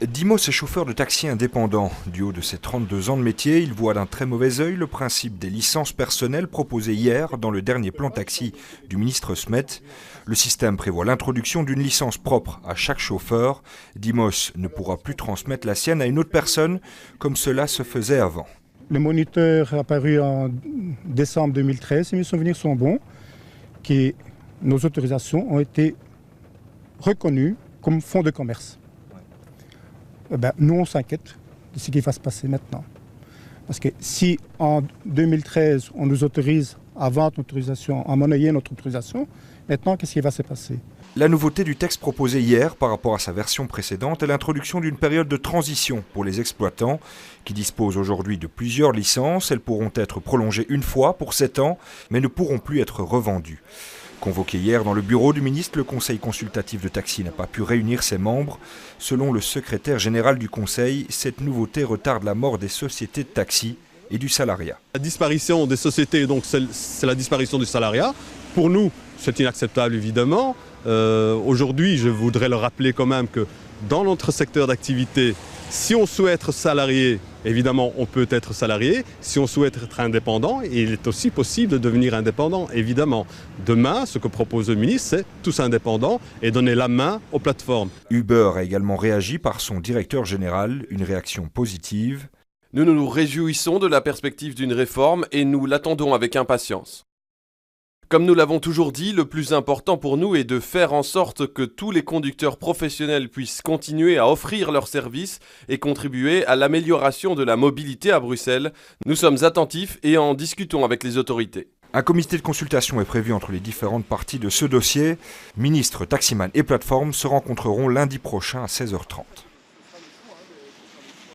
Dimos est chauffeur de taxi indépendant. Du haut de ses 32 ans de métier, il voit d'un très mauvais œil le principe des licences personnelles proposées hier dans le dernier plan taxi du ministre Smet. Le système prévoit l'introduction d'une licence propre à chaque chauffeur. Dimos ne pourra plus transmettre la sienne à une autre personne comme cela se faisait avant. Le moniteur est apparu en décembre 2013, si mes souvenirs sont bons, que nos autorisations ont été reconnues comme fonds de commerce. Nous, on s'inquiète de ce qui va se passer maintenant. Parce que si en 2013, on nous autorise à vendre notre autorisation, à monnayer notre autorisation, maintenant, qu'est-ce qui va se passer? La nouveauté du texte proposé hier par rapport à sa version précédente est l'introduction d'une période de transition pour les exploitants qui disposent aujourd'hui de plusieurs licences. Elles pourront être prolongées une fois pour 7 ans, mais ne pourront plus être revendues. Convoqué hier dans le bureau du ministre, le Conseil consultatif de taxi n'a pas pu réunir ses membres. Selon le secrétaire général du Conseil, cette nouveauté retarde la mort des sociétés de taxi et du salariat. La disparition des sociétés, donc c'est la disparition du salariat. Pour nous, c'est inacceptable évidemment. Aujourd'hui, je voudrais le rappeler quand même que dans notre secteur d'activité, si on souhaite être salarié, évidemment, on peut être salarié. Si on souhaite être indépendant, il est aussi possible de devenir indépendant, évidemment. Demain, ce que propose le ministre, c'est tous indépendants et donner la main aux plateformes. Uber a également réagi par son directeur général, une réaction positive. Nous nous réjouissons de la perspective d'une réforme et nous l'attendons avec impatience. Comme nous l'avons toujours dit, le plus important pour nous est de faire en sorte que tous les conducteurs professionnels puissent continuer à offrir leurs services et contribuer à l'amélioration de la mobilité à Bruxelles. Nous sommes attentifs et en discutons avec les autorités. Un comité de consultation est prévu entre les différentes parties de ce dossier. Ministres, taximans et plateformes se rencontreront lundi prochain à 16h30.